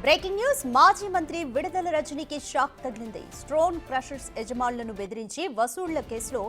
Breaking news మాజీ మంత్రి విడుదల రజనీకి షాక్ తగిలింది. స్టోన్ క్రషర్స్ యజమానులను బెదిరించి వసూళ్ల కేసులో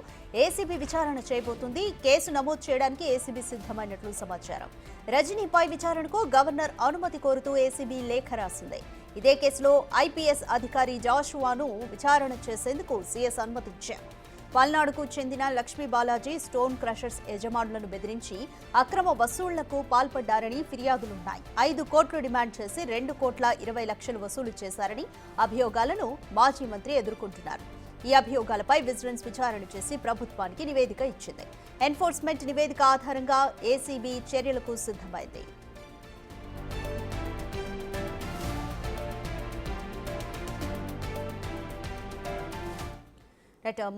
ఏసీబీ విచారణ చేయబోతుంది. కేసు నమోదు చేయడానికి ఏసీబీ సిద్ధమైనట్లు సమాచారం. రజనీపై విచారణకు గవర్నర్ అనుమతి కోరుతూ ఏసీబీ లేఖ రాసింది. ఇదే కేసులో ఐపీఎస్ అధికారి జాషువాను విచారణ చేసేందుకు సీఎస్ అనుమతించారు. పల్నాడుకు చెందిన లక్ష్మీ బాలాజీ స్టోన్ క్రషర్స్ యజమానులను బెదిరించి అక్రమ వసూళ్లకు పాల్పడ్డారని ఫిర్యాదులున్నాయి. 5 కోట్లు డిమాండ్ చేసి 2,20,00,000 వసూలు చేశారని అభియోగాలను మాజీ మంత్రి ఎదుర్కొంటున్నారు. ఈ అభియోగాలపై విజిలెన్స్ విచారణ చేసి ప్రభుత్వానికి నివేదిక ఇచ్చింది. ఎన్ఫోర్స్మెంట్ నివేదిక ఆధారంగా ఏసీబీ చర్యలకు సిద్ధమైంది.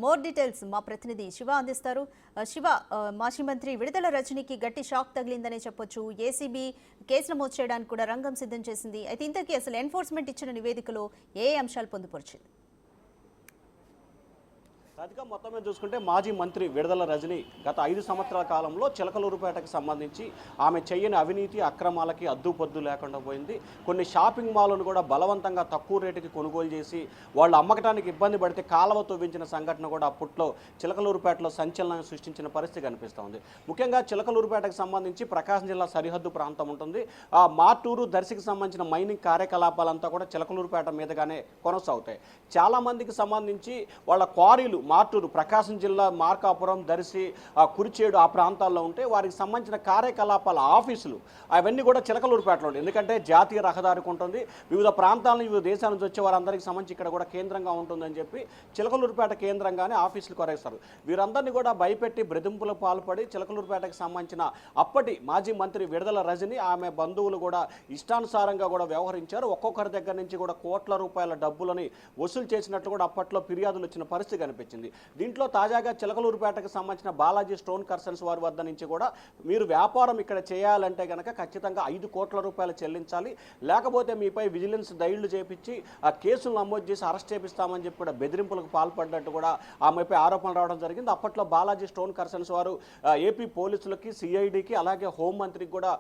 మోర్ డీటెయిల్స్ మా ప్రతినిధి శివ అందిస్తారు. శివ, మాజీ మంత్రి విడుదల రజనీకి గట్టి షాక్ తగిలిందనే చెప్పొచ్చు. ఏసీబీ కేసు నమోదు చేయడానికి కూడా రంగం సిద్ధం చేసింది. అయితే ఇంతకీ అసలు ఎన్ఫోర్స్మెంట్ ఇచ్చిన నివేదికలో ఏ అంశాలు పొందుపరిచింది? అధిక మొత్తం మీద చూసుకుంటే మాజీ మంత్రి విడుదల రజని గత 5 సంవత్సరాల కాలంలో చిలకలూరుపేటకు సంబంధించి ఆమె చేయని అవినీతి అక్రమాలకి అద్దుపొద్దు లేకుండా పోయింది. కొన్ని షాపింగ్ మాల్లను కూడా బలవంతంగా తక్కువ రేటుకి కొనుగోలు చేసి వాళ్ళు అమ్మకటానికి ఇబ్బంది పడితే కాలువ తవ్వించిన సంఘటన కూడా అప్పట్లో చిలకలూరుపేటలో సంచలనం సృష్టించిన పరిస్థితి కనిపిస్తోంది. ముఖ్యంగా చిలకలూరుపేటకు సంబంధించి ప్రకాశం జిల్లా సరిహద్దు ప్రాంతం ఉంటుంది. ఆ మార్టూరు దర్శికి సంబంధించిన మైనింగ్ కార్యకలాపాలంతా కూడా చిలకలూరుపేట మీదుగానే కొనసాగుతాయి. చాలామందికి సంబంధించి వాళ్ళ క్వారీలు మార్టూరు ప్రకాశం జిల్లా మార్కాపురం దర్శి కురిచేడు ఆ ప్రాంతాల్లో ఉంటే వారికి సంబంధించిన కార్యకలాపాల ఆఫీసులు అవన్నీ కూడా చిలకలూరుపేటలో ఉంటాయి. ఎందుకంటే జాతీయ రహదారికి ఉంటుంది, వివిధ ప్రాంతాల నుంచి వివిధ దేశాల నుంచి వచ్చే వారందరికీ సంబంధించి ఇక్కడ కూడా కేంద్రంగా ఉంటుందని చెప్పి చిలకలూరుపేట కేంద్రంగానే ఆఫీసులు కొరేస్తారు. వీరందరినీ కూడా భయపెట్టి బ్రదింపులకు పాల్పడి చిలకలూరుపేటకు సంబంధించిన అప్పటి మాజీ మంత్రి విడుదల రజని ఆమె బంధువులు కూడా ఇష్టానుసారంగా కూడా వ్యవహరించారు. ఒక్కొక్కరి దగ్గర నుంచి కూడా కోట్ల రూపాయల డబ్బులని వసూలు చేసినట్లు కూడా అప్పట్లో ఫిర్యాదులు వచ్చిన పరిస్థితి కనిపించింది. దీంట్లో తాజాగా చిలకలూరుపేటకు సంబంధించిన బాలాజీ స్టోన్ కర్సన్స్ వారి వద్ద నుంచి కూడా మీరు వ్యాపారం ఇక్కడ చేయాలంటే కనుక ఖచ్చితంగా 5 కోట్ల రూపాయలు చెల్లించాలి, లేకపోతే మీపై విజిలెన్స్ దైళ్లు చేపించి ఆ కేసులు నమోదు చేసి అరెస్ట్ చేపిస్తామని చెప్పి కూడా బెదిరింపులకు పాల్పడ్డట్టు కూడా ఆమెపై ఆరోపణలు రావడం జరిగింది. అప్పట్లో బాలాజీ స్టోన్ కర్సన్స్ వారు ఏపీ పోలీసులకి, సిఐడికి, అలాగే హోంమంత్రికి కూడా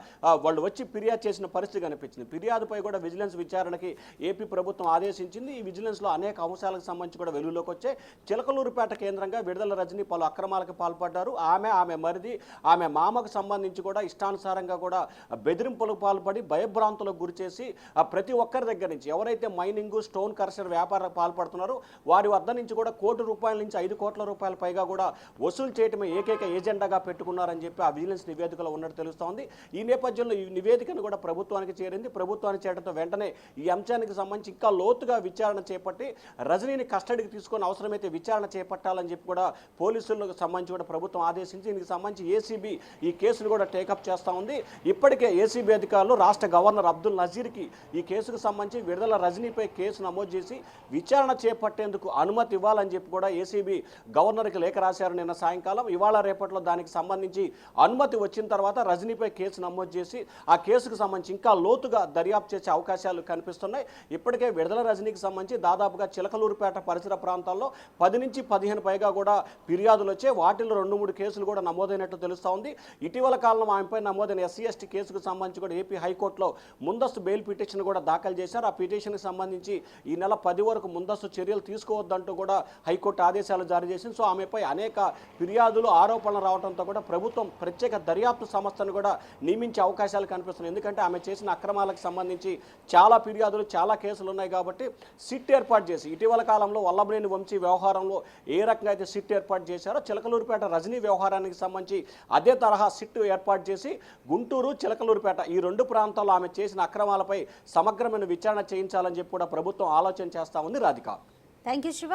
వాళ్ళు వచ్చి ఫిర్యాదు చేసిన పరిస్థితి కనిపించింది. ఫిర్యాదుపై కూడా విజిలెన్స్ విచారణకి ఏపీ ప్రభుత్వం ఆదేశించింది. ఈ విజిలెన్స్లో అనేక అంశాలకు సంబంధించి కూడా వెలుగులోకి వచ్చే చిలకలూరుపేట కేంద్రంగా విడుదల రజని పలు అక్రమాలకు పాల్పడ్డారు. ఆమె మరిది, ఆమె మామకు సంబంధించి కూడా ఇష్టానుసారంగా కూడా బెదిరింపులకు పాల్పడి భయభ్రాంతులకు గురిచేసి ప్రతి ఒక్కరి దగ్గర నుంచి ఎవరైతే మైనింగ్ స్టోన్ కర్షర్ వ్యాపారాలకు పాల్పడుతున్నారో వారి వద్ద నుంచి కూడా ₹1 కోటి నుంచి 5 కోట్ల రూపాయల పైగా కూడా వసూలు చేయటమే ఏకైక ఏజెండాగా పెట్టుకున్నారని చెప్పి ఆ విజిలెన్స్ నివేదికలో ఉన్నట్టు తెలుస్తోంది. ఈ నేపథ్యంలో ఈ నివేదికను కూడా ప్రభుత్వానికి చేరింది. ప్రభుత్వానికి చేరడంతో వెంటనే ఈ అంశానికి సంబంధించి ఇంకా లోతుగా విచారణ చేపట్టి రజనీని కస్టడీకి తీసుకొని అవసరమైతే విచారణ చేపట్టాలని చెప్పి కూడా పోలీసులకు సంబంధించి కూడా ప్రభుత్వం ఆదేశించి దీనికి సంబంధించి ఏసీబీ ఈ కేసును కూడా టేకప్ చేస్తూ ఉంది. ఇప్పటికే ఏసీబీ అధికారులు రాష్ట్ర గవర్నర్ అబ్దుల్ నజీర్కి ఈ కేసుకు సంబంధించి విడుదల రజనీపై కేసు నమోదు చేసి విచారణ చేపట్టేందుకు అనుమతి ఇవ్వాలని చెప్పి కూడా ఏసీబీ గవర్నర్కి లేఖ రాశారు నిన్న సాయంకాలం. ఇవాళ రేపట్లో దానికి సంబంధించి అనుమతి వచ్చిన తర్వాత రజనీపై కేసు నమోదు చేసి ఆ కేసుకు సంబంధించి ఇంకా లోతుగా దర్యాప్తు చేసే అవకాశాలు కనిపిస్తున్నాయి. ఇప్పటికే విడుదల రజనీకి సంబంధించి దాదాపుగా చిలకలూరుపేట పరిసర ప్రాంతాల్లో 10 నుంచి 15 పైగా కూడా ఫిర్యాదులు వచ్చాయి. వాటిలో 2-3 కేసులు కూడా నమోదైనట్లు తెలుస్తూ ఉంది. ఇటీవల కాలంలో ఆమెపై నమోదైన SC/ST కేసుకు సంబంధించి కూడా ఏపీ హైకోర్టులో ముందస్తు బెయిల్ పిటిషన్ కూడా దాఖలు చేశారు. ఆ పిటిషన్కి సంబంధించి ఈ నెల 10 వరకు ముందస్తు చర్యలు తీసుకోవద్దంటూ కూడా హైకోర్టు ఆదేశాలు జారీ చేసింది. సో ఆమెపై అనేక ఫిర్యాదులు ఆరోపణలు రావడంతో కూడా ప్రభుత్వం ప్రత్యేక దర్యాప్తు సంస్థను కూడా నియమించే అవకాశాలు కనిపిస్తున్నాయి. ఎందుకంటే ఆమె చేసిన అక్రమాలకు సంబంధించి చాలా ఫిర్యాదులు, చాలా కేసులు ఉన్నాయి కాబట్టి సిట్ ఏర్పాటు చేసి ఇటీవల కాలంలో వల్లభనేని వంశీ వ్యవహారంలో ఏ రకంగా అయితే సిట్ ఏర్పాటు చేశారో చిలకలూరుపేట రజనీ వ్యవహారానికి సంబంధించి అదే తరహా సిట్ ఏర్పాటు చేసి గుంటూరు, చిలకలూరుపేట ఈ 2 ప్రాంతాల్లో ఆమె చేసిన అక్రమాలపై సమగ్రమైన విచారణ చేయించాలని చెప్పి కూడా ప్రభుత్వం ఆలోచన చేస్తా ఉంది. Radhika, thank you Shiva.